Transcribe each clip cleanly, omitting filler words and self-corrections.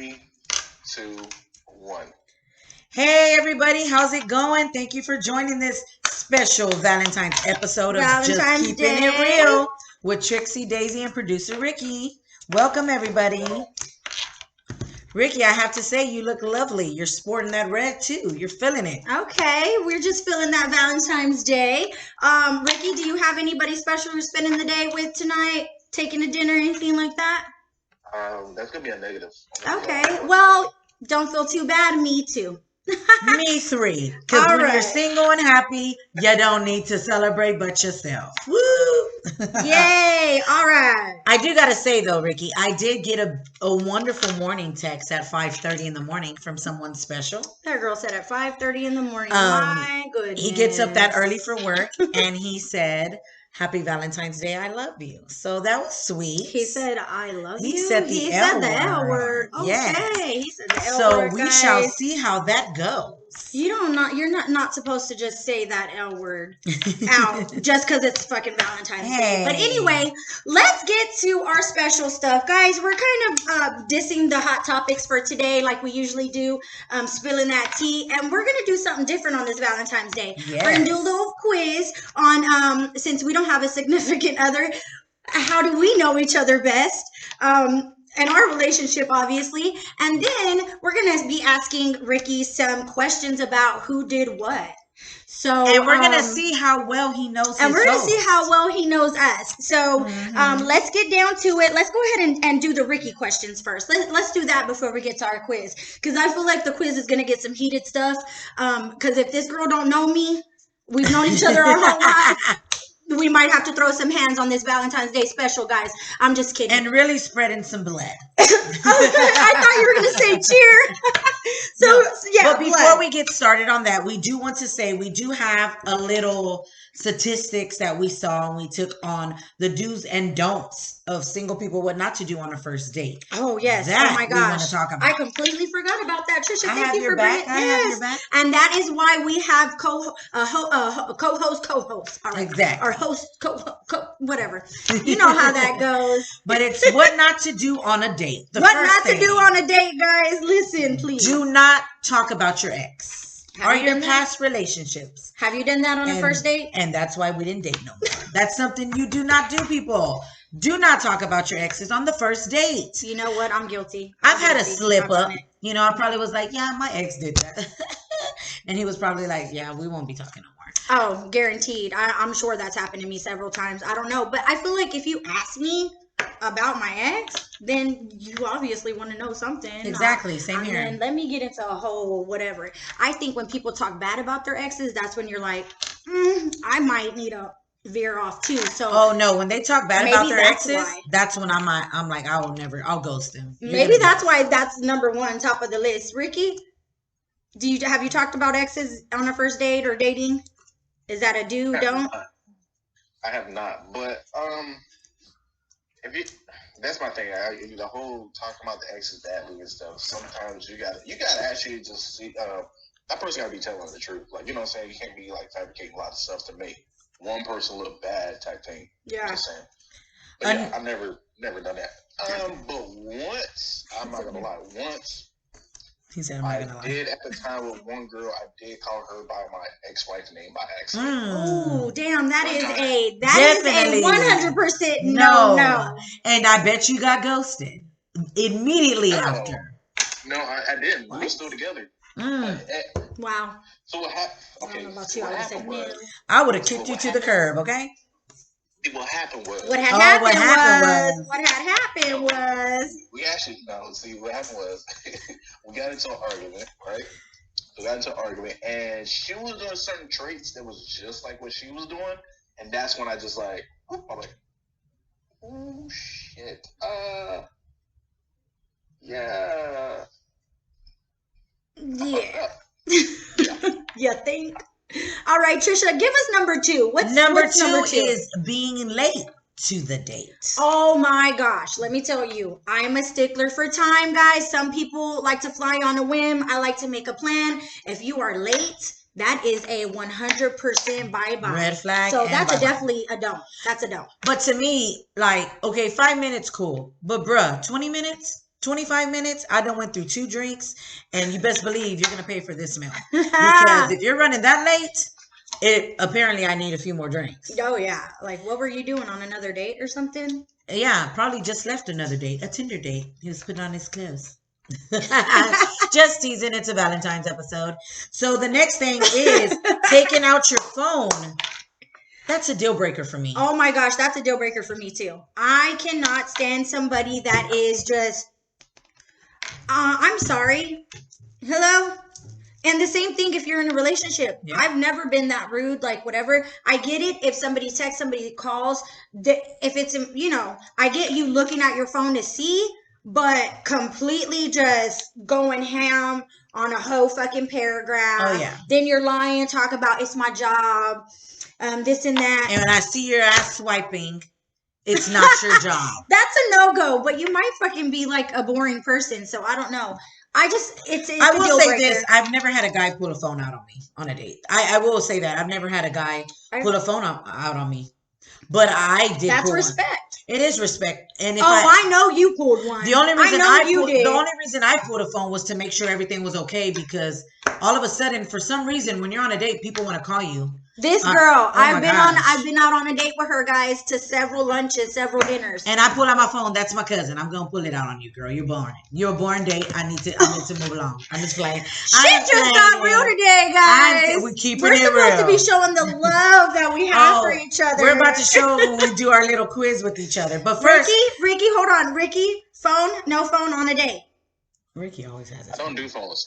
3, 2, 1. Hey everybody, how's it going? Thank you for joining this special Valentine's episode of Just Keeping It Real with Trixie, Daisy, and producer Rikki. Welcome everybody. Rikki, I have to say you look lovely. You're sporting that red too. You're feeling it. Okay, we're just feeling that Valentine's Day. Rikki, do you have anybody special you're spending the day with tonight? Taking a dinner, anything like that? That's gonna be a negative. Okay, well, don't feel too bad. Me too. Me 3. Because when you're single and happy, you don't need to celebrate but yourself. Woo! Yay! All right. I do gotta say though, Rikki, I did get a wonderful morning text at 5:30 in the morning from someone special. That girl said at 5:30 in the morning. My goodness. He gets up that early for work, and he said, "Happy Valentine's Day, I love you." So that was sweet. He said, "I love you." He said the L word. Okay. Yes. He said the L word. So we shall see how that goes. You're not supposed to just say that L word out just because it's fucking Valentine's Day. But anyway, let's get to our special stuff. Guys, we're kind of dissing the hot topics for today like we usually do, spilling that tea. And we're going to do something different on this Valentine's Day. Yes. We're going to do a little quiz on, since we don't have a significant other, how do we know each other best? And our relationship, obviously. And then we're going to be asking Rikki some questions about who did what. So, and we're going to see how well he knows and his we're going to host. see how well he knows us. So let's get down to it. Let's go ahead and do the Rikki questions first. Let's do that before we get to our quiz. Because I feel like the quiz is going to get some heated stuff. Because if this girl don't know me, we've known each other our whole life. We might have to throw some hands on this Valentine's Day special, guys. I'm just kidding. And really spreading some blood. I thought you were going to say cheer. Yeah. But before we get started on that, we do want to say we do have a little statistics that we saw and we took on the do's and don'ts of single people, what not to do on a first date. Oh, yes. That oh, my gosh. We want to talk about. I completely forgot about that, Trisha. Thank you for bringing it. I have your back. And that is why we have co-host. All right. Exactly. Or host, whatever. You know how that goes. But it's what not to do on a date. What not to do on a date, guys. Listen, please. Do not talk about your ex. Or your past relationships. Have you done that on a first date? And that's why we didn't date no more. That's something you do not do, people. Do not talk about your exes on the first date. You know what? I'm guilty. I've had a slip up. You know, I probably was like, yeah, my ex did that. And he was probably like, yeah, we won't be talking no more. Oh, guaranteed. I'm sure that's happened to me several times. I don't know. But I feel like if you ask me about my ex, then you obviously want to know something. Exactly. Same here. And let me get into a whole whatever. I think when people talk bad about their exes, that's when you're like, I might need to veer off too. So oh no, when they talk bad about their exes, that's when I'm like, I'll ghost them. Maybe that's why that's number one, top of the list. Rikki, have you talked about exes on a first date or dating? Is that a do, don't? I have not, but that's my thing. The whole talking about the exes badly and stuff. Sometimes you gotta actually just see. That person gotta be telling the truth. Like, you know what I'm saying? You can't be like fabricating a lot of stuff to make one person look bad type thing. Yeah. Just saying. But yeah, I've never done that. But once, I'm not gonna lie, he said, I did at the time with one girl. I did call her by my ex-wife's name by accident. Oh, damn! That is a 100% no. And I bet you got ghosted immediately after. No, I didn't. We were still together. Wow. So what happened? Okay. I don't know about you. I would have kicked you to the curb. Okay. What happened was we actually what happened was we got into an argument, right? We got into an argument, and she was doing certain traits that was just like what she was doing, and that's when I just like, I'm like, oh shit, yeah. You think? All right, Trisha, give us number 2. What's number two is being late to the date. Oh my gosh, let me tell you, I'm a stickler for time, guys. Some people like to fly on a whim. I like to make a plan. If you are late, that is a 100% bye-bye. Red flag. So that's definitely a don't. That's a don't. But to me, like, okay, 5 minutes, cool. But bruh, 20 minutes? 25 minutes, I done went through 2 drinks, and you best believe you're going to pay for this meal. Because if you're running that late, apparently I need a few more drinks. Oh, yeah. Like, what were you doing, on another date or something? Yeah, probably just left another date, a Tinder date. He was putting on his clothes. Just teasing, it's a Valentine's episode. So the next thing is taking out your phone. That's a deal breaker for me. Oh my gosh, that's a deal breaker for me too. I cannot stand somebody that is just, I'm sorry. Hello? And the same thing if you're in a relationship. Yeah. I've never been that rude, like whatever. I get it if somebody texts, somebody calls. If it's, I get you looking at your phone to see, but completely just going ham on a whole fucking paragraph. Oh, yeah. Then you're lying, talk about it's my job. This and that. And when I see your ass swiping, it's not your job. That's a no-go, but you might fucking be like a boring person, so I don't know. I will say this. I've never had a guy pull a phone out on me on a date. I will say that. I've never had a guy pull a phone out on me. But I did. That's respect. It is respect. And if I know you pulled one. The only reason I pulled a phone was to make sure everything was okay, because all of a sudden, for some reason, when you're on a date, people want to call you. This girl, I've been out on a date with her, guys, to several lunches, several dinners. And I pull out my phone. That's my cousin. I'm gonna pull it out on you, girl. You're boring. You're a boring date. I need to move along. I'm just playing. Shit just got real today, guys. We're supposed to be showing the love that we have for each other. We're about to show when we do our little quiz with each other. But first, Rikki, hold on. Rikki, no phone on a date. Rikki always has it. I don't do phones.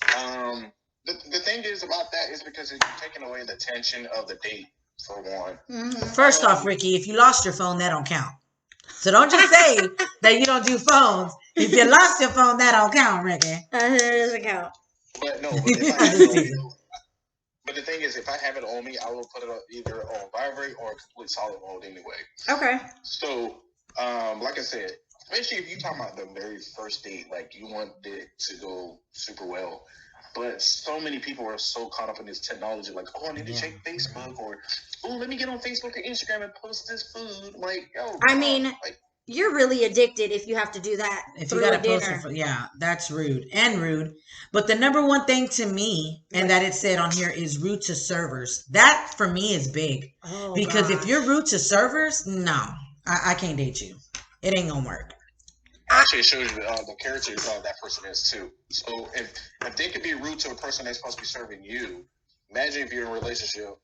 The thing is about that is because you're taking away the tension of the date, for one. Mm-hmm. First off, Rikki, if you lost your phone, that don't count. So don't just say that you don't do phones. If you lost your phone, that don't count, Rikki. That doesn't count. But no, but the thing is, if I have it on me, I will put it either on vibrate or complete solid mode anyway. Okay. So, like I said, especially if you're talking about the very first date, like you want it to go super well. But so many people are so caught up in this technology, like, oh, I need to check Facebook, or, oh, let me get on Facebook or Instagram and post this food. Like, yo, you're really addicted if you have to do that. If you got to post it, that's rude. But the number one thing to me, and that it said on here, is rude to servers. That for me is big. Because if you're rude to servers, no, I can't date you. It ain't gonna work. Actually, it shows you the character that person is too. So if they could be rude to a person that's supposed to be serving you, imagine if you're in a relationship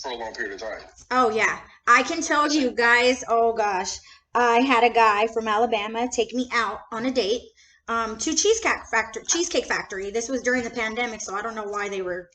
for a long period of time. Oh yeah, I can tell you guys. Oh gosh, I had a guy from Alabama take me out on a date to Cheesecake Factory. This was during the pandemic, so I don't know why they were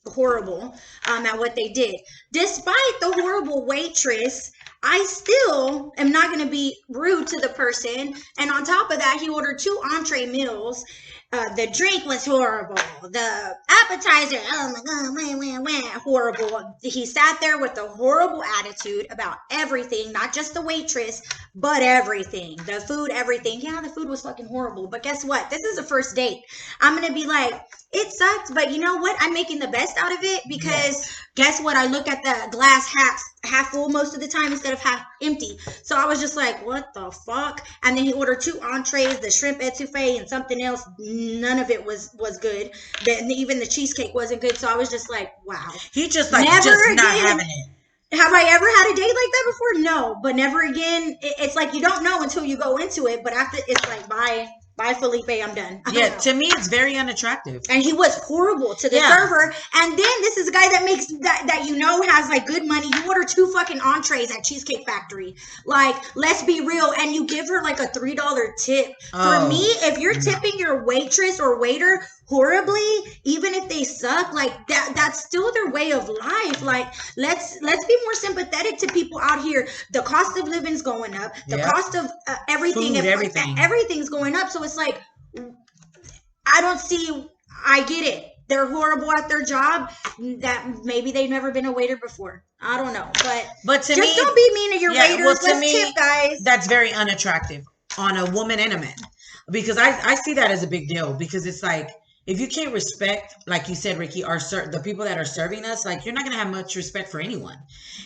horrible at what they did. Despite the horrible waitress, I still am not going to be rude to the person. And on top of that, he ordered 2 entree meals. The drink was horrible. The appetizer, oh my God, horrible. He sat there with a horrible attitude about everything, not just the waitress, but everything. The food, everything. Yeah, the food was fucking horrible. But guess what? This is a first date. I'm going to be like, it sucks, but you know what? I'm making the best out of it because guess what? I look at the glass half full most of the time instead of half empty. So I was just like, what the fuck? And then he ordered 2 entrees, the shrimp etouffee and something else. None of it was good. Even the cheesecake wasn't good. So I was just like, wow. He just like not having it. Have I ever had a date like that before? No, but never again. It's like you don't know until you go into it. But after, it's like, bye, Felipe, I'm done. Yeah, to me, it's very unattractive. And he was horrible to the server. And then this is a guy that makes that has like good money. You order 2 fucking entrees at Cheesecake Factory. Like, let's be real. And you give her like a $3 tip. For me, if you're tipping your waitress or waiter horribly, even if they suck, like that's still their way of life. Like, let's be more sympathetic to people out here. The cost of living's going up. The cost of everything, everything's going up. So it's like, I get it. They're horrible at their job. That maybe they've never been a waiter before. I don't know, but to me, don't be mean to your waiters. Let's tip, guys. That's very unattractive on a woman and a man, because I see that as a big deal, because it's like, if you can't respect, like you said, Rikki, the people that are serving us, like, you're not going to have much respect for anyone.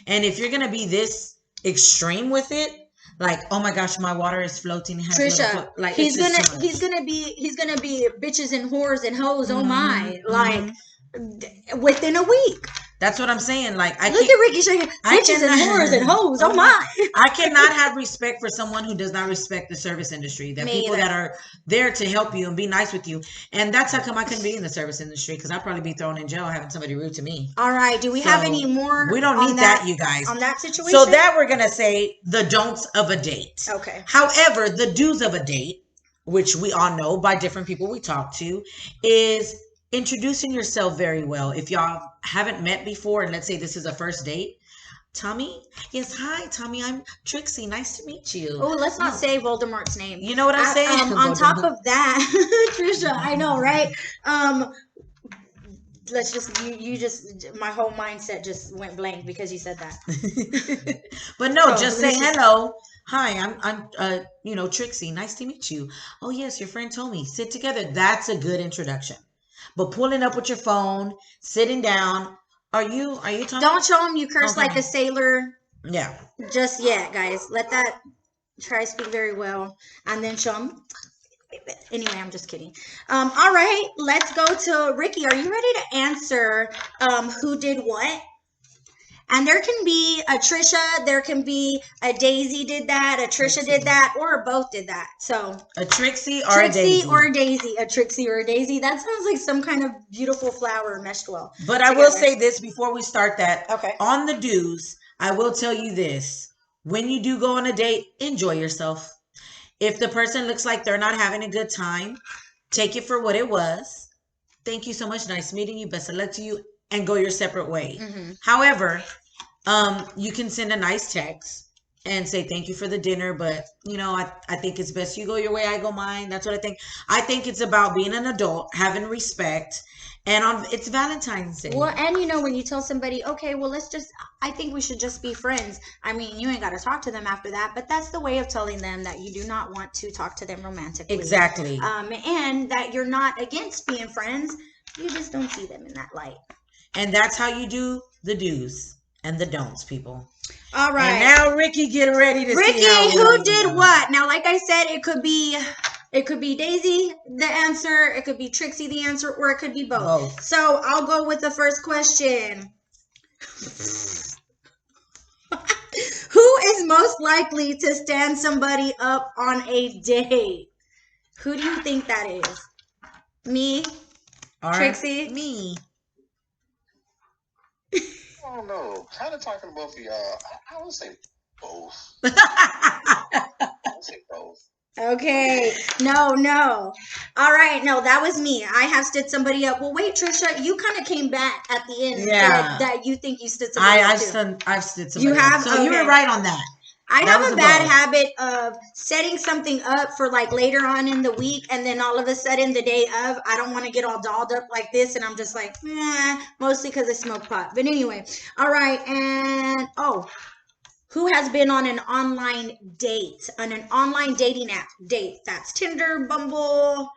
And if you're going to be this extreme with it, like, oh my gosh, my water is floating. It has Trisha, like he's gonna be bitches and whores and hoes. Oh my, like within a week. That's what I'm saying. Like, look at Rikki shaking bitches and whores and hoes. Oh my. I cannot have respect for someone who does not respect the service industry. That people that are there to help you and be nice with you. And that's how come I couldn't be in the service industry, because I'd probably be thrown in jail having somebody rude to me. All right. Do we have any more? We don't need that, you guys. On that situation? So that we're going to say the don'ts of a date. Okay. However, the do's of a date, which we all know by different people we talk to, is introducing yourself very well. If y'all haven't met before, and let's say this is a first date, Tommy, yes, hi, Tommy, I'm Trixie. Nice to meet you. Oh, let's not say Voldemort's name. You know what I'm saying? On top of that, Trisha, I know, right? Let's just you just my whole mindset just went blank because you said that. But no, just say hello. Hi, I'm Trixie. Nice to meet you. Oh yes, your friend told me. Sit together. That's a good introduction. But pulling up with your phone, sitting down. Are you talking? Don't show them you curse like a sailor. Yeah. Just yet, guys. Let that try to speak very well, and then show them. Anyway, I'm just kidding. All right, let's go to Rikki. Are you ready to answer who did what? And there can be a Trisha, there can be a Daisy did that, a Trisha did that, or both did that. So a Trixie or a Daisy. A Trixie or a Daisy. That sounds like some kind of beautiful flower meshed well. But I will say this before we start that. Okay. On the do's, I will tell you this. When you do go on a date, enjoy yourself. If the person looks like they're not having a good time, take it for what it was. Thank you so much. Nice meeting you. Best of luck to you. And go your separate way. Mm-hmm. However, you can send a nice text and say thank you for the dinner, but I think it's best you go your way, I go mine. That's what I think. I think it's about being an adult, having respect, and it's Valentine's Day. Well, and when you tell somebody, okay, well, I think we should just be friends. I mean, you ain't got to talk to them after that, but that's the way of telling them that you do not want to talk to them romantically. Exactly. And that you're not against being friends. You just don't see them in that light. And that's how you do the do's and the don'ts, people. All right. And now Rikki, get ready to Rikki, see how who did what? Now, like I said, it could be Daisy the answer, it could be Trixie the answer, or it could be both. So I'll go with the first question. Who is most likely to stand somebody up on a date? Who do you think that is? Me? Trixie? Me. I don't know. Kind of talking to both of y'all. I would say both. Okay. No. All right. No, that was me. I have stood somebody up. Well, wait, Trisha, you kind of came back at the end. Yeah. That you think you stood somebody up too. I've stood somebody up. You have? So you were right on that. I have a bad habit of setting something up for like later on in the week, and then all of a sudden the day of, I don't want to get all dolled up like this, and I'm just like, mostly because I smoke pot. But anyway, all right, and who has been on an online date, on an online dating app date? That's Tinder, Bumble.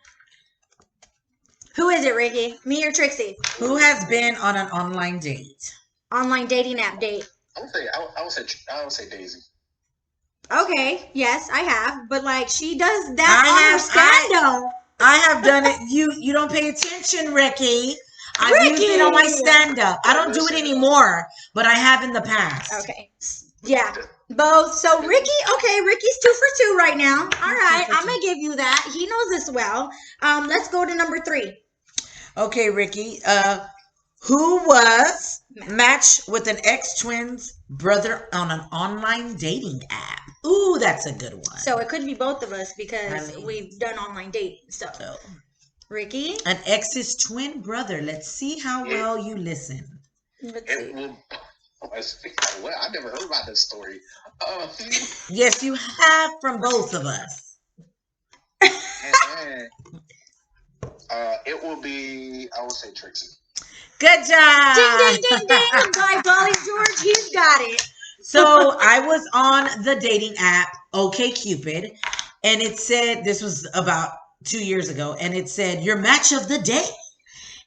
Who is it, Rikki? Me or Trixie? Who has been on an online date? Online dating app date. I would say Daisy. Okay, yes, I have, but like she does that on her stand-up. I have done it. You don't pay attention, Rikki. I've used it on my stand-up. I don't do it anymore, but I have in the past. Okay, yeah, both. So Rikki's 2 for 2 right now. All right, I'm gonna give you that. He knows this well. Let's go to number 3. Okay, Rikki. Who was matched with an ex-twin's brother on an online dating app? Ooh, that's a good one. So it could be both of us because we've done online dating. So, Rikki? An ex's twin brother. Let's see how well you listen. I never heard about this story. Yes, you have, from both of us. It will be, I would say Trixie. Good job. Ding, ding, ding, ding. By Golly George, he's got it. So I was on the dating app, OkCupid, and it said, this was about 2 years ago, and it said, your match of the day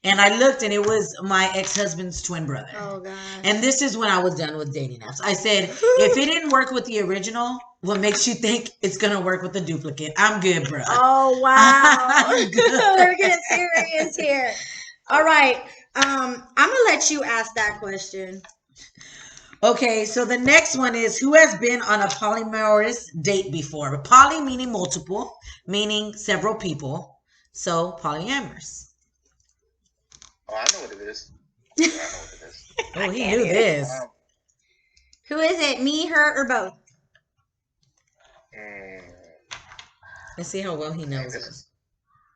And I looked, and it was my ex-husband's twin brother. Oh, God. And this is when I was done with dating apps. I said, if it didn't work with the original, what makes you think it's going to work with the duplicate? I'm good, bro. Oh, wow. We're getting serious here. All right. I'm going to let you ask that question. Okay, so the next one is, who has been on a polyamorous date before? Poly meaning multiple, meaning several people. So polyamorous. Oh, I know what it is. I know what it is. Oh, he knew this. Who is it? Me, her, or both? Let's see how well he knows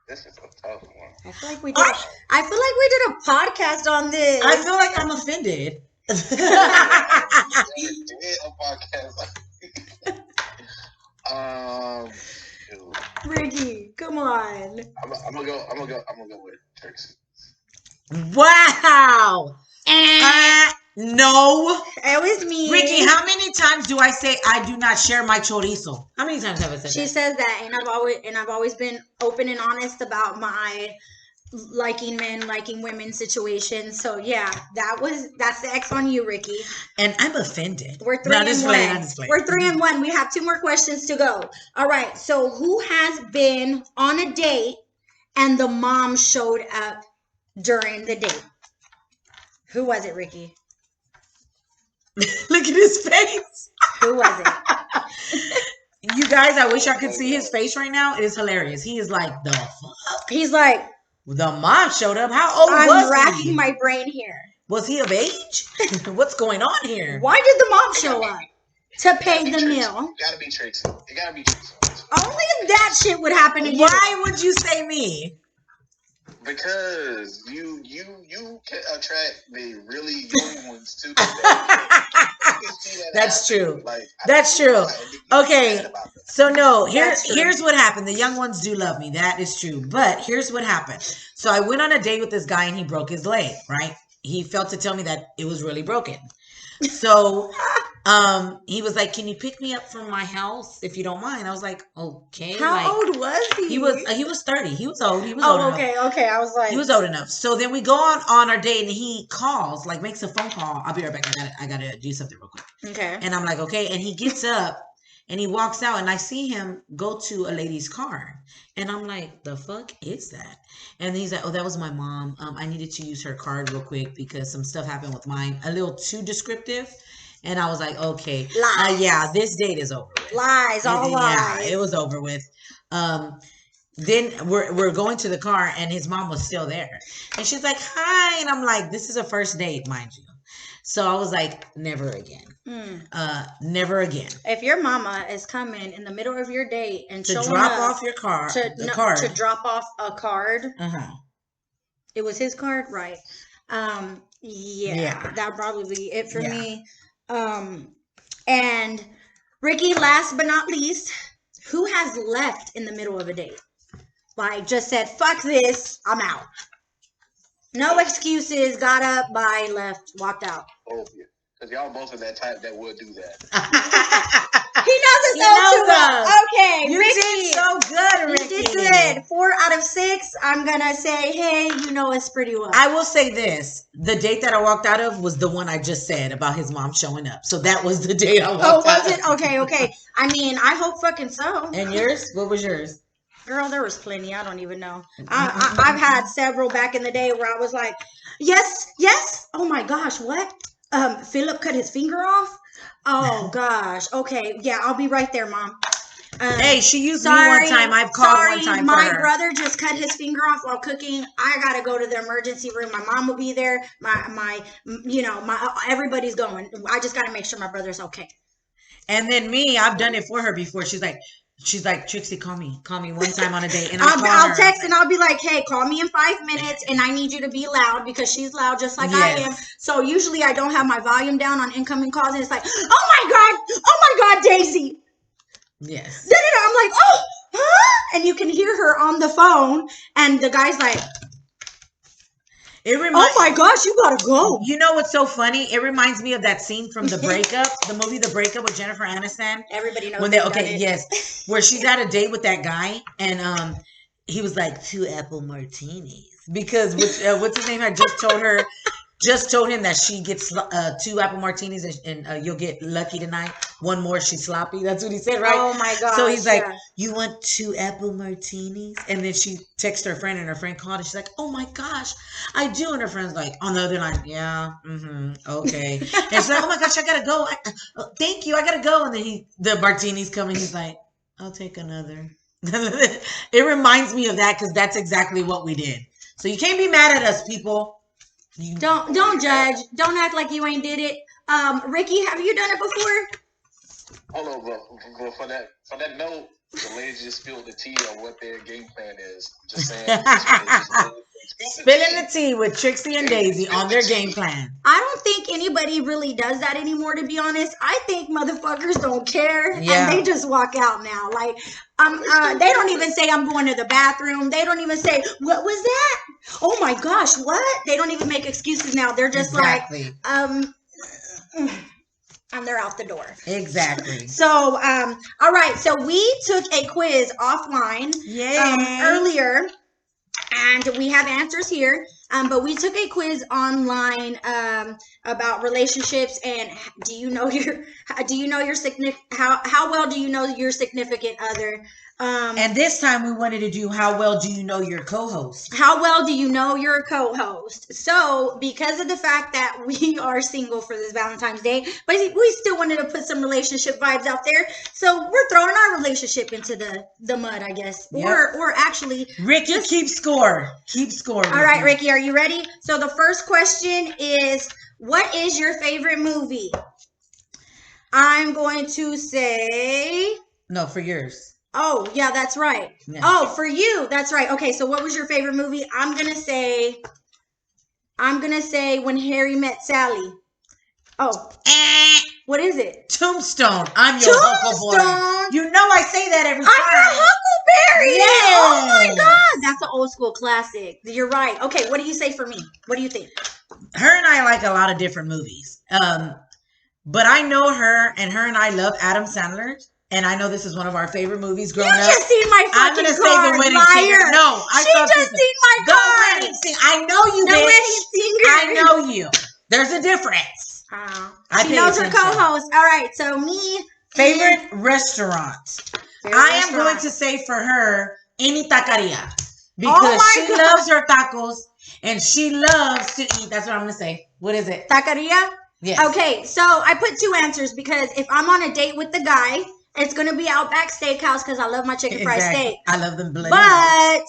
This is a tough one. I feel like we did. I feel like we did a podcast on this. I feel like I'm offended. Did a podcast. Rikki, come on. I'm gonna go with Trixie. Wow. No. It was me. Rikki, how many times do I say I do not share my chorizo? How many times have I said She that? says that, and I've always been open and honest about my liking men, liking women situation. So yeah, that's the X on you, Rikki. And I'm offended. We're 3 and 1. Display. We're 3 and 1. We have 2 more questions to go. All right. So who has been on a date and the mom showed up during the date? Who was it, Rikki? Look at his face. Who was it? You guys, I wish I could see his face right now. It is hilarious. He is like, the fuck? He's like, the mom showed up. How old was he? I'm racking my brain here. Was he of age? What's going on here? Why did the mom show up? To pay the meal. It gotta be Trixie. It gotta be Trixie. Only if that shit would happen to you. Why would you say me? Because you can attract the really young ones too. That's true. That's true. Okay. So no, here's what happened. The young ones do love me. That is true. But here's what happened. So I went on a date with this guy and he broke his leg, right? He felt to tell me that it was really broken. So he was like, "Can you pick me up from my house if you don't mind?" I was like, "Okay." How old was he? He was 30. He was old. He was old. old Okay, enough. okay. I was like, he was old enough. So then we go on our date and he calls, like makes a phone call. I'll be right back. I gotta do something real quick. Okay. And I'm like, okay. And he gets up and he walks out and I see him go to a lady's car. And I'm like, the fuck is that? And he's like, oh, that was my mom. I needed to use her card real quick because some stuff happened with mine. A little too descriptive. And I was like, okay. Yeah, this date is over with. Lies, all lies. Yeah, it was over with. Then we're going to the car and his mom was still there. And she's like, hi. And I'm like, this is a first date, mind you. So I was like, never again. Never again. If your mama is coming in the middle of your date and to showing drop up off your car, to drop off a card, it was his card, right? Yeah, that would probably be it for me. And Rikki, last but not least, who has left in the middle of a date? Like just said, fuck this, I'm out. No excuses, got up, bye, left, walked out. Oh, yeah. Because y'all both are that type that would do that. He knows us so well. Okay, you Rikki. did so good, Rikki. You did good. 4 out of 6. I'm going to say, hey, you know us pretty well. I will say this. The date that I walked out of was the one I just said about his mom showing up. So that was the date I walked out of. Oh, was it? Okay. I mean, I hope fucking so. And yours? What was yours? Girl, there was plenty. I don't even know. I've had several back in the day where I was like, yes. Oh my gosh, what? Philip cut his finger off? Oh gosh. Okay. Yeah, I'll be right there, Mom. Hey, she used me one time. I've called one time. My brother just cut his finger off while cooking. I gotta go to the emergency room. My mom will be there. My everybody's going. I just gotta make sure my brother's okay. And then me, I've done it for her before. She's like, Trixie, call me one time on a date. And I'll text and I'll be like, hey, call me in 5 minutes and I need you to be loud because she's loud just like I am. So usually I don't have my volume down on incoming calls and it's like, oh my God, Daisy. Yes. I'm like, oh, huh? And you can hear her on the phone and the guy's like, oh my gosh, you gotta go. You know what's so funny? It reminds me of that scene from The Breakup, the movie The Breakup with Jennifer Aniston. Everybody knows. When yes, where she's at a date with that guy and he was like 2 apple martinis because what's his name? I just told him that she gets 2 apple martinis and you'll get lucky tonight. One more, she's sloppy. That's what he said, right? Oh my god! So he's like, you want 2 apple martinis? And then she texted her friend, and her friend called, and she's like, oh my gosh, I do. And her friend's like, on the other line, yeah, okay. And she's like, oh my gosh, I gotta go. Thank you, I gotta go. And then the martini's coming. He's like, I'll take another. It reminds me of that because that's exactly what we did. So you can't be mad at us, people. Don't judge. Don't act like you ain't did it. Rikki, have you done it before? Hold on, bro. For that note, the ladies just spilled the tea on what their game plan is. Just saying. Spilling the tea with Trixie and Daisy on their game plan. I don't think anybody really does that anymore, to be honest. I think motherfuckers don't care and they just walk out now. Like, they don't even say I'm going to the bathroom. They don't even say, what was that? Oh my gosh, what? They don't even make excuses now. They're just like, and they're out the door. Exactly. So, all right. So we took a quiz offline earlier. And we have answers here, but we took a quiz online about relationships and how well do you know your significant other? And this time we wanted to do how well do you know your co-host? How well do you know your co-host? So because of the fact that we are single for this Valentine's Day, but we still wanted to put some relationship vibes out there. So we're throwing our relationship into the mud, I guess. Yep. Or actually, Rikki, keep score. Keep score. All right, Rikki, are you ready? So the first question is, what is your favorite movie? I'm going to say... No, for yours. Oh, yeah, that's right. Yeah. Oh, for you, that's right. Okay, so what was your favorite movie? I'm gonna say When Harry Met Sally. Oh, what is it? Tombstone. I'm your Huckleberry. You know I say that every time. I'm your Huckleberry. Yeah. Oh my God, that's an old school classic. You're right. Okay, what do you say for me? What do you think? Her and I like a lot of different movies. But I know her and I love Adam Sandler. And I know this is one of our favorite movies growing up. You just seen my fucking I'm going to say The Wedding Singer. No, she just seen my card. The Wedding Singer. I know you, bitch. The Wedding Singer. I know you. There's a difference. She knows her co-host. All right, so me. Favorite restaurant. I am going to say for her, any taqueria. Because she loves her tacos and she loves to eat. That's what I'm going to say. What is it? Taqueria? Yes. Okay, so I put 2 answers because if I'm on a date with the guy, it's going to be Outback Steakhouse because I love my chicken fried steak. I love them bloody. But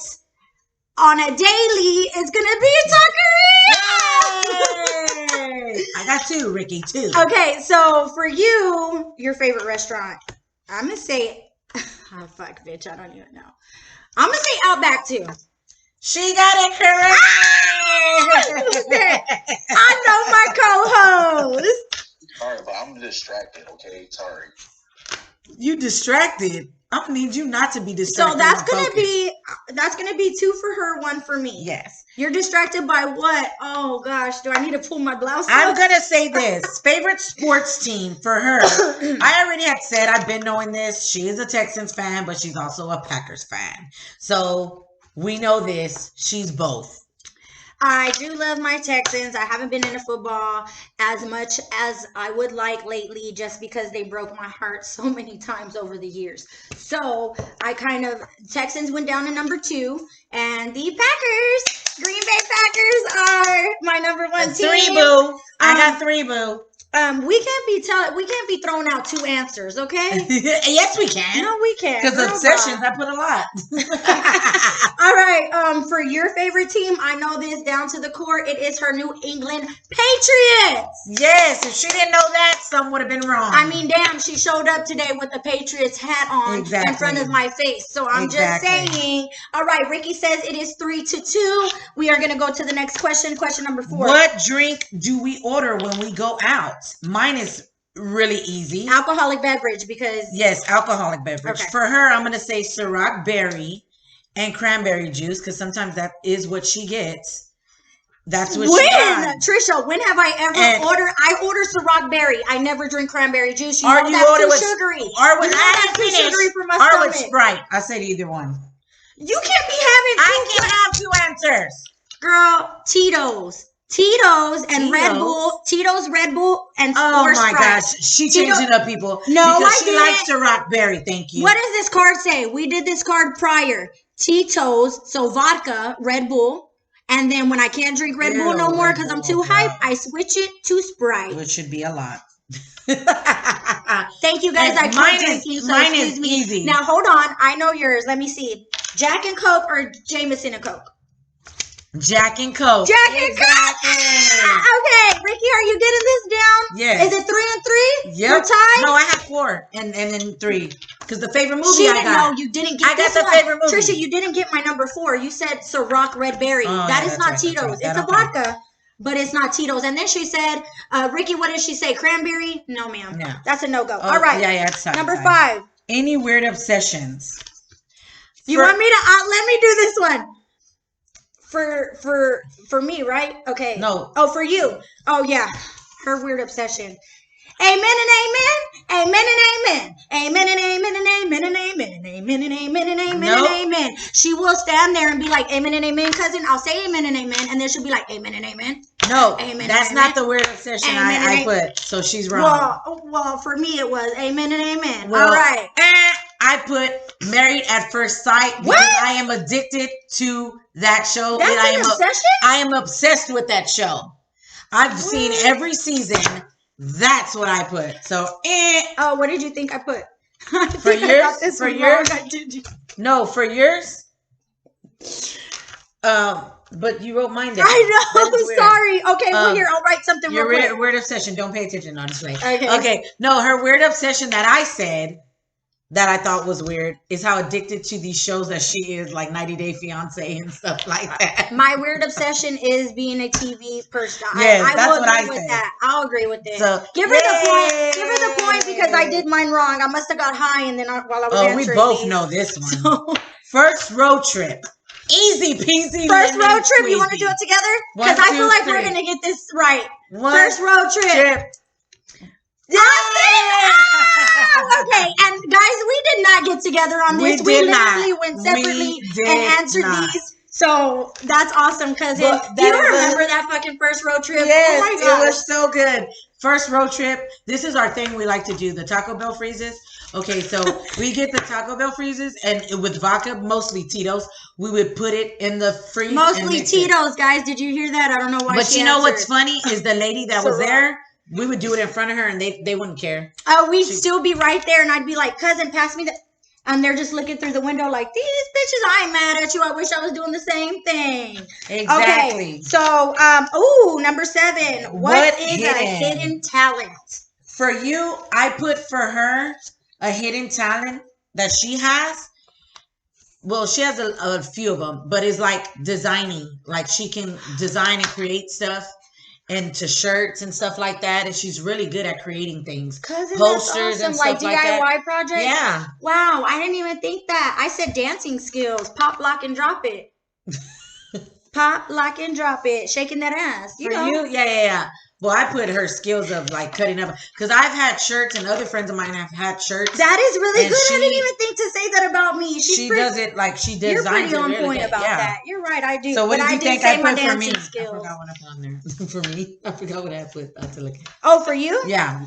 on a daily, it's going to be a taqueria. I got 2, Rikki, 2. Okay, so for you, your favorite restaurant, I'm going to say, oh, fuck, bitch, I don't even know. I'm going to say Outback too. She got it correct. I know my co-host. Sorry, but I'm distracted, okay? Sorry. You distracted. I'm gonna need you not to be distracted. So that's gonna be 2 for her, 1 for me. Yes. You're distracted by what? Oh gosh, do I need to pull my blouse up? I'm gonna say this. Favorite sports team for her. I already had said I've been knowing this. She is a Texans fan, but she's also a Packers fan. So we know this. She's both. I do love my Texans. I haven't been into football as much as I would like lately just because they broke my heart so many times over the years. So Texans went down to number 2 and the Packers, Green Bay Packers are my number 1 team. 3, boo. I got 3, boo. We can't be throwing out 2 answers, okay? Yes, we can. No, we can. Because obsessions, I put a lot. All right. For your favorite team, I know this down to the core. It is her New England Patriots. Yes. If she didn't know that, some would have been wrong. I mean, damn, she showed up today with the Patriots hat on in front of my face. So I'm just saying. All right. Rikki says it is 3-2. We are going to go to the next question. Question number 4. What drink do we order when we go out? Mine is really easy. Alcoholic beverage because... Yes, alcoholic beverage. Okay. For her, I'm going to say Ciroc berry and cranberry juice because sometimes that is what she gets. That's what she got. Trisha, when have I ever ordered? I order Ciroc berry. I never drink cranberry juice. Or you order too sugary. Or with too sugary for my stomach. Or with Sprite. I said either one. You can't be having two. I can have two answers. Girl, Tito's and Red Bull. Tito's, Red Bull, and Oh my Sprite. gosh. She changed it up, people. No, because I she didn't. likes to rock berry. Thank you. What does this card say? We did this card prior. Tito's, so vodka, Red Bull. And then when I can't drink Red Bull no more because I'm too hype, I switch it to Sprite. Which should be a lot. Thank you guys. I quit drinking, so mine excuse is me. easy. Now hold on. I know yours. Let me see. Jack and Coke or Jameson and Coke? Jack and Coke. Jack and Coke. Okay, Rikki, are you getting this down? Yes. Is it 3 and 3? Yep. We're tied? No, I had 4 and then 3. Because the favorite movie She I didn't got. know you didn't get I this got the one. favorite movie. Trisha, you didn't get my number 4. You said Ciroc Red Berry. Oh, that yeah, is not right, Tito's. That It's a vodka, but it's not Tito's. And then she said, Rikki, what did she say? Cranberry? No, ma'am. No. That's a no-go. Oh, All right. Yeah, it's fine. Number 5. Any weird obsessions? You want me to let me do this one? For me, right? Okay. No. Oh, for you. Oh yeah. Her weird obsession. Amen and amen. Amen and amen. Amen and amen and amen and amen and amen and amen and amen and amen. She will stand there and be like, amen and amen, cousin. I'll say amen and amen. And then she'll be like, amen and amen. No, amen that's and not amen. the weird obsession Amen I and put. So she's wrong. Well, for me it was amen and amen. Well, all right. I put Married at First Sight because What? I am addicted to that show. That's and an obsession? I am obsessed with that show. I've seen every season. That's what I put. So, Oh, what did you think I put? For yours? For yours? No, for yours. But you wrote mine down. I know. Sorry. Okay, well, Um, here, I'll write something real Your quick. weird obsession. Don't pay attention, honestly. Okay. Okay. No, her weird obsession that I said that I thought was weird is how addicted to these shows that she is, like 90 Day Fiance and stuff like that. My weird obsession is being a TV person. Yes, I that's will what agree I with said. that. I'll agree with it. So, give her the point. Give her the point because I did mine wrong. I must have got high and then while I was answering we both these. know this one. So, First road trip. Easy peasy. first lemon road trip. You want to squeezy. do it together? One, Because I feel two, like three. we're gonna get this right. One First road trip. Okay, and guys, we did not get together on this. We literally went separately and answered these. So that's awesome, cousin. Do you remember that fucking first road trip? Yes, oh my gosh. it was so good. First road trip. This is our thing we like to do, the Taco Bell freezes. Okay, so we get the Taco Bell freezes, and with vodka, mostly Tito's, we would put it in the freeze. Mostly Tito's, guys. Did you hear that? I don't know why. But you know what's funny is the lady that was there, we would do it in front of her, and they wouldn't care. Oh, we'd still be right there, and I'd be like, cousin, pass me the. And they're just looking through the window like, these bitches, I ain't mad at you. I wish I was doing the same thing. Exactly. Okay, so, number 7. What is a hidden talent? For you, I put for her a hidden talent that she has. Well, she has a few of them, but it's like designing. Like she can design and create stuff into shirts and stuff like that, and she's really good at creating things. Cousin, Posters that's awesome. and stuff like DIY that. projects. Yeah. Wow, I didn't even think that. I said dancing skills. Pop, lock, and drop it. Pop, lock, and drop it. Shaking that ass. For you, yeah. Well, I put her skills of like cutting up because I've had shirts and other friends of mine have had shirts. That is really good. I didn't even think to say that about me. She does it like she designs. You're pretty on really point good. about that. You're right. I do. So what did you think I put for me? Skills. I forgot what I put on there. For me, I forgot what I put. I have to look at. Oh, for you? Yeah.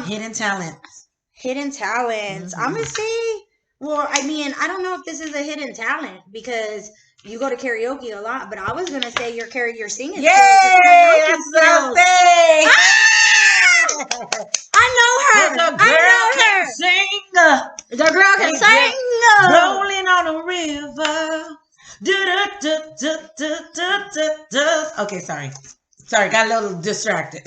Hidden talents. Hidden talents. I'm gonna say. Well, I mean, I don't know if this is a hidden talent because you go to karaoke a lot, but I was gonna say your singing. Yay! That's what I'm saying. I know her. The girl can sing. The girl can sing. Rolling on a river. Okay, sorry, got a little distracted.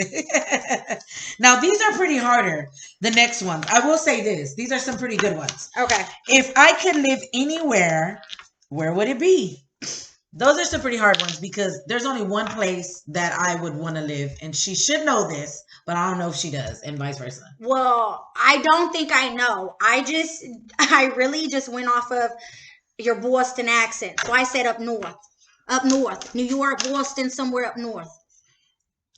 Now these are pretty harder. The next ones, I will say this: these are some pretty good ones. Okay. If I could live anywhere, where would it be? Those are some pretty hard ones because there's only one place that I would want to live, and she should know this, but I don't know if she does, and vice versa. Well, I don't think I know. I really just went off of your Boston accent. So I said up north. New York, Boston, somewhere up north.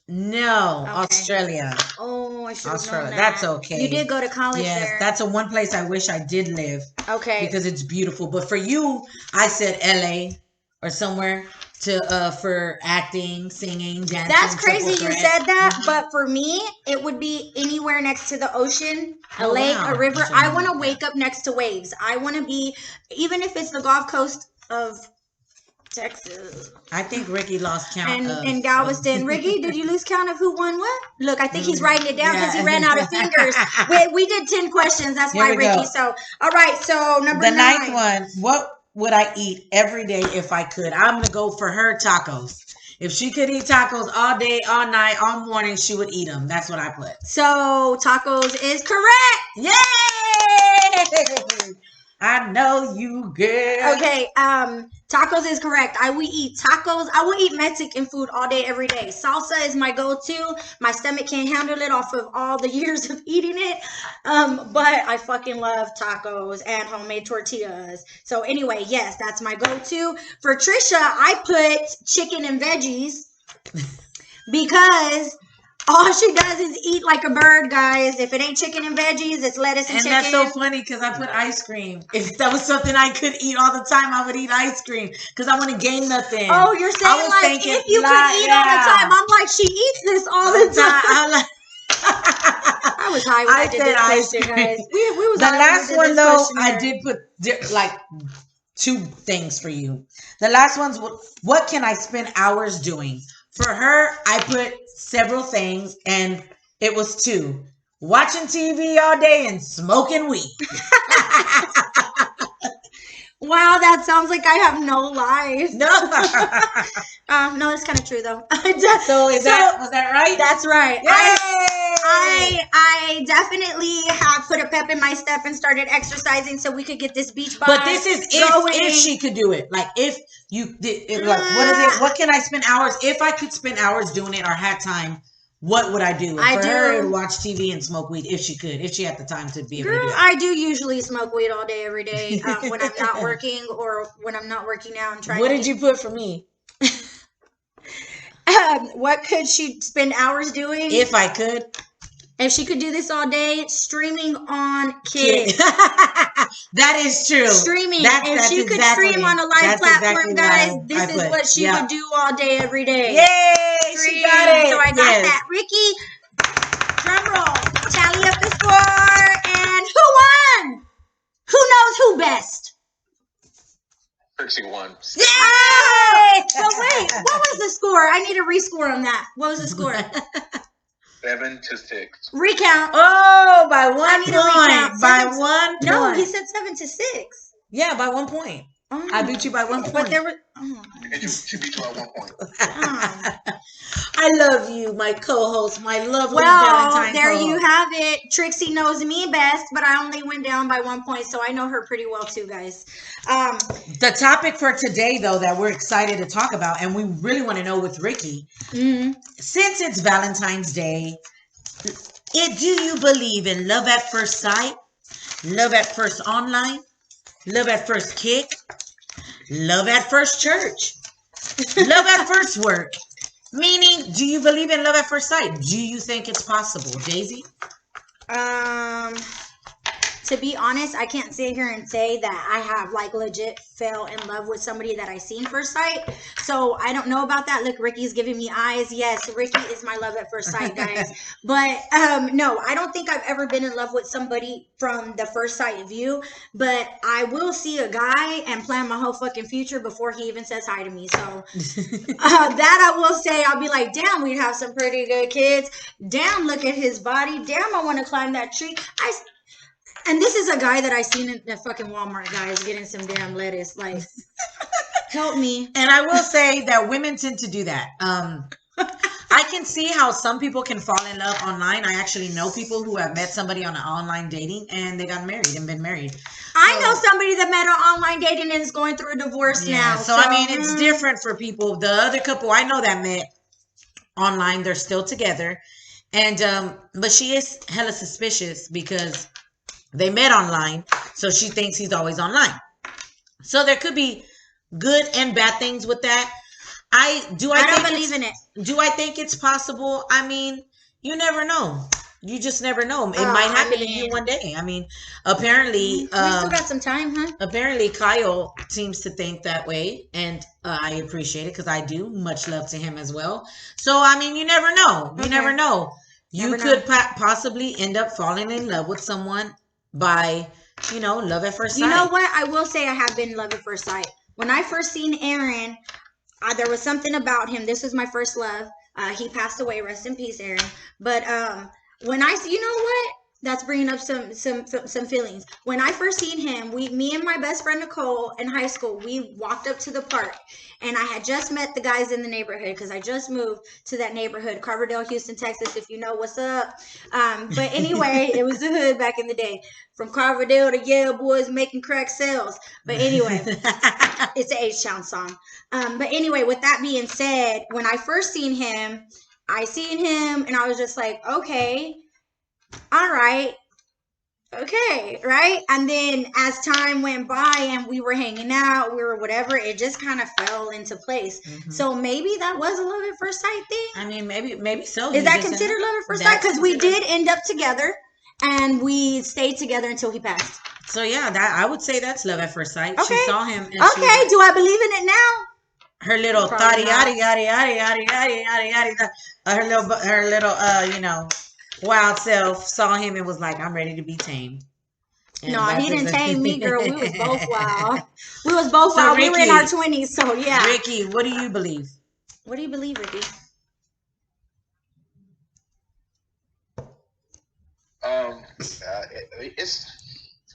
No, Okay. Australia. Oh, I should have known Australia. that. That's okay. You did go to college Yes, there. that's a one place I wish I did live. Okay. Because it's beautiful. But for you, I said LA or somewhere to for acting, singing, dancing. That's crazy you said that, Mm-hmm. but for me, it would be anywhere next to the ocean, a Oh, lake, wow. a river. That's what I I want to mean, wake up next to waves. I want to be, even if it's the Gulf Coast of Texas. I think Rikki lost count And Galveston. Rikki, did you lose count of who won what? Look, I think he's writing it down because he ran out of fingers. We did 10 questions. That's why, Rikki. Go. So, all right. So, number 9. The 9th one. What would I eat every day if I could? I'm going to go for her tacos. If she could eat tacos all day, all night, all morning, she would eat them. That's what I put. So, tacos is correct. Yay! I know you, girl. Okay, tacos is correct. I will eat tacos. I will eat Mexican food all day, every day. Salsa is my go-to. My stomach can't handle it off of all the years of eating it. But I fucking love tacos and homemade tortillas. So anyway, yes, that's my go-to. For Trisha, I put chicken and veggies because all she does is eat like a bird, guys. If it ain't chicken and veggies, it's lettuce and chicken. And that's so funny because I put ice cream. If that was something I could eat all the time, I would eat ice cream because I want to gain nothing. Oh, you're saying like if you could eat all the time. I'm like, she eats this all the time. I was high when I did this question, guys. We was the high last one, though, I did put like 2 things for you. The last one's what can I spend hours doing? For her, I put several things, and it was 2. Watching TV all day and smoking weed. Wow, that sounds like I have no life. No. No, that's kind of true, though. So was that right? That's right. Yay! I definitely have put a pep in my step and started exercising so we could get this beach vibe. But this is if she could do it. Like if you did, like what is it? What can I spend hours? If I could spend hours doing it or had time, what would I do? For her, watch TV and smoke weed if she could, if she had the time to be able to do it. I do usually smoke weed all day, every day when I'm not working or when I'm not working out and trying. What did you put for me? What could she spend hours doing? If I could. If she could do this all day, streaming on Kids. That is true. Streaming. If she could stream on a live platform, guys, this is what she would do all day, every day. Yay! She got it. So I got that. Rikki, drum roll. Tally up the score. And who won? Who knows who best? Trixie won. Yay! So wait, what was the score? I need a rescore on that. What was the score? 7-6. Recount. Oh, by 1 point. By 1 point. No, he said 7-6. Yeah, by 1 point. Oh. I beat you by 1 point. But there was. She beat you by 1 point. I love you, my co-host, my lovely Valentine there co-host. you have it. Trixie knows me best, but I only went down by 1 point, so I know her pretty well too, guys. The topic for today, though, that we're excited to talk about, and we really want to know with Rikki, since it's Valentine's Day, do you believe in love at first sight, love at first online, love at first kick, love at first church, love at first work? Meaning, do you believe in love at first sight? Do you think it's possible, Daisy? To be honest, I can't sit here and say that I have like legit fell in love with somebody that I seen first sight. So I don't know about that. Look, Rikki's giving me eyes. Yes, Rikki is my love at first sight, guys. But no, I don't think I've ever been in love with somebody from the first sight view. But I will see a guy and plan my whole fucking future before he even says hi to me. So that I will say, I'll be like, damn, we'd have some pretty good kids. Damn, look at his body. Damn, I want to climb that tree. And this is a guy that I seen in the fucking Walmart, guys, getting some damn lettuce. Like, help me. And I will say that women tend to do that. I can see how some people can fall in love online. I actually know people who have met somebody on an online dating and they got married and been married. I know somebody that met on online dating and is going through a divorce now. So, I mean, it's different for people. The other couple I know that met online, they're still together. And, but she is hella suspicious because they met online, so she thinks he's always online. So there could be good and bad things with that. I don't believe in it. Do I think it's possible? I mean, you never know. You just never know. It might happen to you one day. I mean, apparently, we still got some time, huh? Apparently, Kyle seems to think that way, and I appreciate it because I do. Much love to him as well. So, I mean, you never know. You never know. You could possibly end up falling in love with someone by, love at first sight. You know what? I will say I have been in love at first sight. When I first seen Aaron, there was something about him. This was my first love. He passed away. Rest in peace, Aaron. But when you know what? That's bringing up some feelings. When I first seen him, me and my best friend Nicole in high school, we walked up to the park, and I had just met the guys in the neighborhood because I just moved to that neighborhood, Carverdale, Houston, Texas. If you know what's up. But anyway, it was the hood back in the day. From Carverdale to Yale boys making crack sales. But anyway, it's an H-Town song. But anyway, with that being said, when I first seen him, and I was just like, okay, all right, okay, right? And then as time went by and we were hanging out, we were whatever, it just kind of fell into place. Mm-hmm. So maybe that was a love at first sight thing. I mean, maybe so. Is that considered love at first sight? Because we did end up together. And we stayed together until he passed. So yeah, I would say that's love at first sight. Okay. She saw him. And do I believe in it now? Her little her little wild self saw him and was like, "I'm ready to be tamed." And no, he didn't tame me, girl. We was both wild. We was both wild. Rikki, we were in our 20s, so yeah. Rikki, what do you believe? What do you believe, Rikki? It's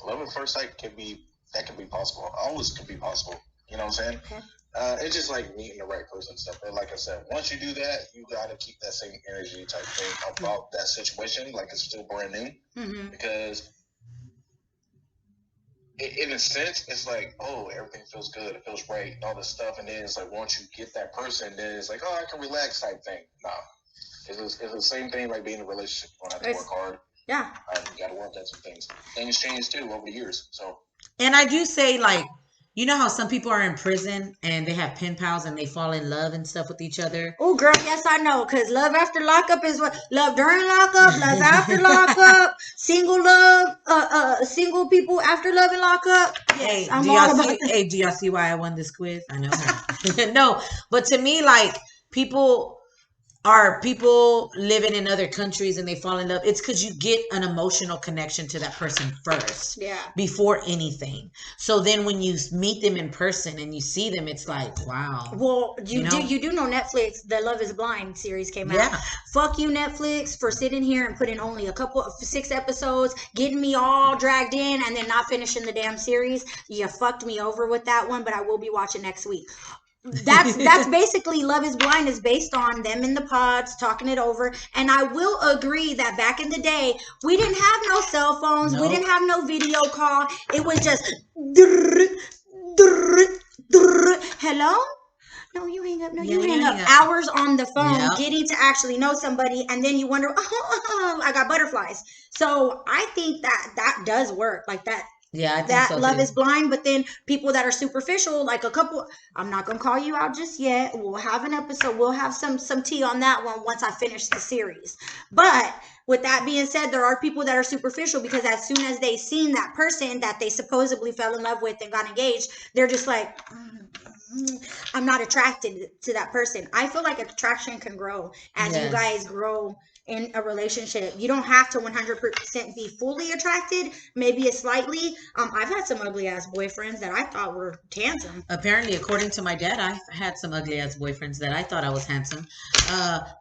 love at first sight can be possible. Always can be possible. You know what I'm saying? Okay. It's just like meeting the right person and stuff. But like I said, once you do that, you gotta keep that same energy type thing about that situation, like it's still brand new. Mm-hmm. Because in a sense, it's like, oh, everything feels good, it feels right, all this stuff, and then it's like once you get that person, then it's like, oh, I can relax type thing. No, it's the same thing like being in a relationship. You don't have to work hard. Yeah. You got to work at some things. Things change too over the years. So. And I do say, like, you know how some people are in prison and they have pen pals and they fall in love and stuff with each other? Oh, girl, yes, I know. Because love after lockup is what? Love during lockup, love after lockup, single love, single people after love and lockup. Yes, hey, do y'all see why I won this quiz? I know. No, but to me, like, people living in other countries and they fall in love. It's because you get an emotional connection to that person first, before anything. So then when you meet them in person and you see them, it's like, wow. Well, you do know Netflix, the Love Is Blind series came out. Fuck you, Netflix, for sitting here and putting only 6 episodes, getting me all dragged in and then not finishing the damn series. You fucked me over with that one, but I will be watching next week. That's basically Love Is Blind is based on them in the pods talking it over. And I will agree that back in the day we didn't have no cell phones. Nope. We didn't have no video call. It was just hello. No, you hang up. No, you hang up. Hours on the phone getting to actually know somebody, and then you wonder, oh, I got butterflies. So I think that does work like that. Yeah, I think that so Love too. Is Blind, but then people that are superficial, like a couple, I'm not gonna call you out just yet. We'll have an episode. We'll have some tea on that one once I finish the series. But with that being said, there are people that are superficial because as soon as they seen that person that they supposedly fell in love with and got engaged, they're just like, I'm not attracted to that person. I feel like attraction can grow as you guys grow in a relationship. You don't have to 100% be fully attracted. Maybe it's slightly. I've had some ugly ass boyfriends that I thought were handsome. Apparently, according to my dad, I had some ugly ass boyfriends that I thought I was handsome.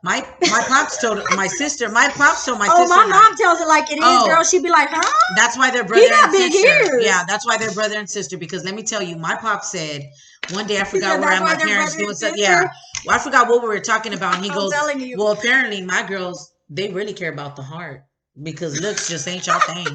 My pops told my sister. My pops told my sister. Oh, my mom tells it like it is, girl. She'd be like, huh? That's why they're brother and sister. Ears. Yeah, that's why they're brother and sister. Because let me tell you, my pop said one day I forgot where my parents doing something. Yeah, well, I forgot what we were talking about. And he goes, well, apparently my girls, they really care about the heart because looks just ain't your thing.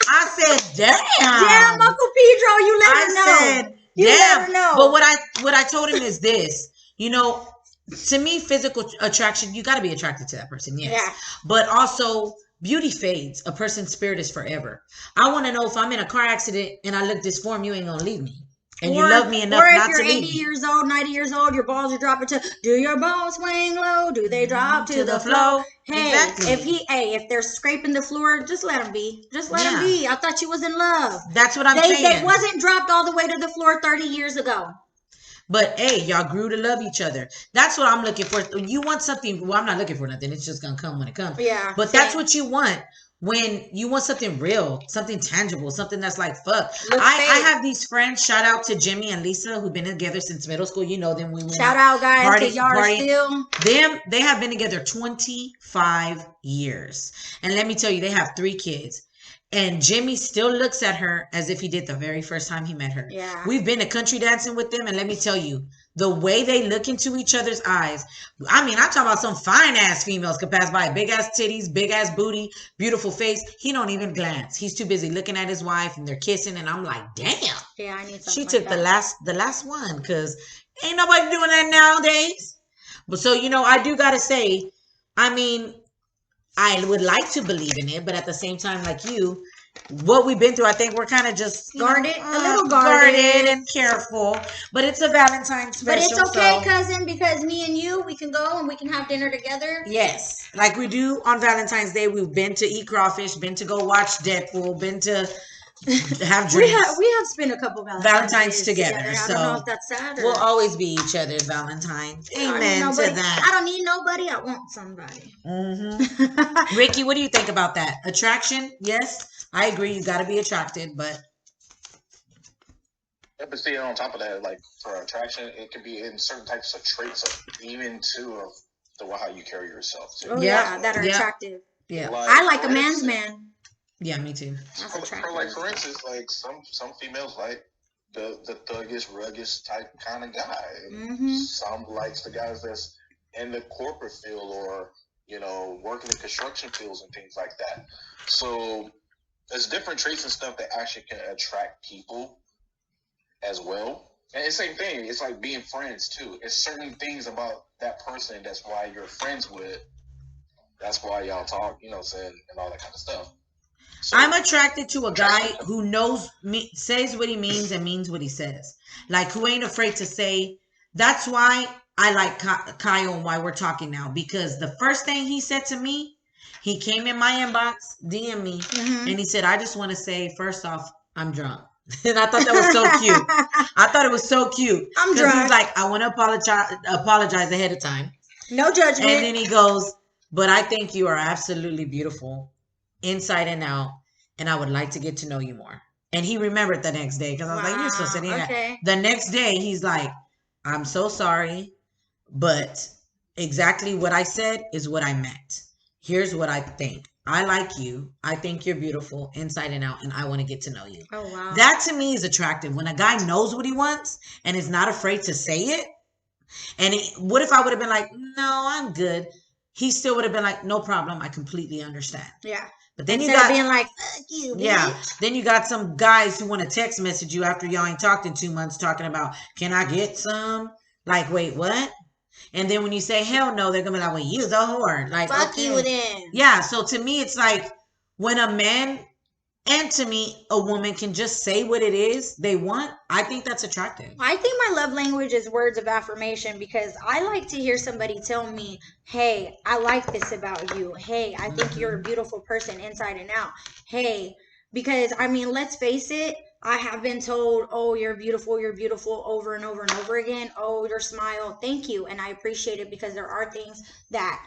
I said, damn, Uncle Pedro, you let her know. You let her know. But what I told him is this, to me, physical attraction, you got to be attracted to that person, yes. Yeah. But also, beauty fades. A person's spirit is forever. I want to know if I'm in a car accident and I look disformed, you ain't gonna leave me. And you love me enough not to leave. Or if you're 80 years old, 90 years old, your balls are dropping to, do your balls swing low? Do they drop to the floor? Hey, exactly. If they're scraping the floor, just let them be. Just let them be. I thought you was in love. That's what I'm saying. They wasn't dropped all the way to the floor 30 years ago. But hey, y'all grew to love each other. That's what I'm looking for. You want something. Well, I'm not looking for nothing. It's just going to come when it comes. Yeah. But that's what you want. When you want something real, something tangible, something that's like, fuck. I have these friends, shout out to Jimmy and Lisa, who've been together since middle school. You know them. We went shout out, guys, because y'all are still. They have been together 25 years. And let me tell you, they have 3 kids. And Jimmy still looks at her as if he did the very first time he met her. Yeah. We've been to country dancing with them. And let me tell you, the way they look into each other's eyes. I mean, I'm talking about some fine ass females could pass by. Big ass titties, big ass booty, beautiful face. He don't even glance. He's too busy looking at his wife and they're kissing. And I'm like, damn. Yeah, I need something. She took the last one because ain't nobody doing that nowadays. But so, I do got to say, I mean, I would like to believe in it, but at the same time, like you, what we've been through, I think we're kind of just guarded, a little guarded and careful. But it's a Valentine's special. But it's okay, cousin, because me and you, we can go and we can have dinner together. Yes, like we do on Valentine's Day. We've been to eat crawfish, been to go watch Deadpool, been to have drinks. we have spent a couple Valentine's together. I so don't know if that's sad. We'll always be each other's Valentines. Amen to that. I don't need nobody. I want somebody. Mm-hmm. Rikki, what do you think about that? Attraction? Yes. I agree. You got to be attracted, but. Yeah, but see, on top of that, like for attraction, it could be in certain types of traits, even of how you carry yourself too. Oh, yeah, that are attractive. Yeah, I like a man's man. Yeah, me too. For instance, like some females like the thuggish, rugged type kind of guy. Mm-hmm. Some likes the guys that's in the corporate field or working in construction fields and things like that. So there's different traits and stuff that actually can attract people as well. And it's the same thing. It's like being friends too. It's certain things about that person that's why you're friends with. That's why y'all talk, saying and all that kind of stuff. So, I'm attracted to a guy who knows me, says what he means and means what he says. Like who ain't afraid to say. That's why I like Kyle and why we're talking now. Because the first thing he said to me, he came in my inbox, DM me, and he said, I just want to say, first off, I'm drunk. And I thought that was so cute. I thought it was so cute. I'm drunk. He's like, I want to apologize ahead of time. No judgment. And then he goes, but I think you are absolutely beautiful inside and out. And I would like to get to know you more. And he remembered the next day because I was like, you're so sitting there. The next day, he's like, I'm so sorry, but exactly what I said is what I meant. Here's what I think. I like you. I think you're beautiful inside and out, and I want to get to know you. Oh, wow. That to me is attractive. When a guy knows what he wants and is not afraid to say it. And what if I would have been like, no, I'm good. He still would have been like, no problem. I completely understand. Yeah. But then instead of being like, fuck you, bitch. Yeah. Then you got some guys who want to text message you after y'all ain't talked in 2 months talking about, can I get some? Like, wait, what? And then when you say hell no, they're gonna be like, well, you's a whore. Like, fuck you then. Yeah. So to me, it's like when a man and to me, a woman can just say what it is they want. I think that's attractive. I think my love language is words of affirmation because I like to hear somebody tell me, hey, I like this about you. Hey, I think you're a beautiful person inside and out. Hey, because I mean, let's face it. I have been told, oh, you're beautiful over and over and over again. Oh, your smile. Thank you. And I appreciate it because there are things that,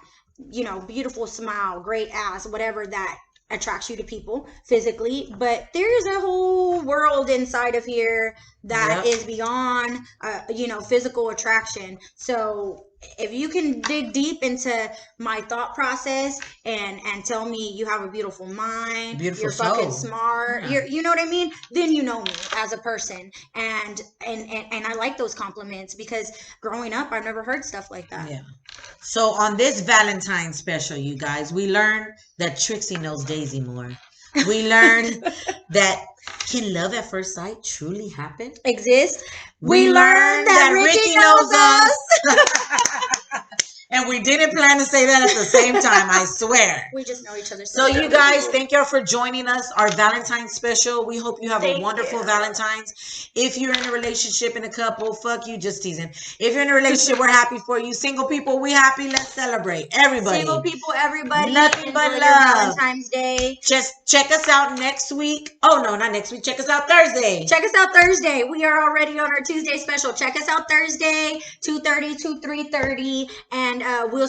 beautiful smile, great ass, whatever that attracts you to people physically. But there's a whole world inside of here that is beyond, physical attraction. So if you can dig deep into my thought process and tell me you have a beautiful mind, you're fucking smart, you know what I mean? Then you know me as a person, and I like those compliments because growing up I've never heard stuff like that. Yeah. So on this Valentine special, you guys, we learned that Trixie knows Daisy more. We learned that can love at first sight truly happen? Exist. We learned that Rikki knows us. And we didn't plan to say that at the same time, I swear. We just know each other. So you guys, thank y'all for joining us, our Valentine's special. We hope you have a wonderful Valentine's. If you're in a relationship, in a couple, fuck you, just teasing. If you're in a relationship, we're happy for you. Single people, we happy. Let's celebrate. Everybody. Single people, everybody. Nothing but love. Valentine's Day. Just check us out next week. Oh, no, not next week. Check us out Thursday. Check us out Thursday. We are already on our Tuesday special. Check us out Thursday, 2:30 to 3:30. And we'll see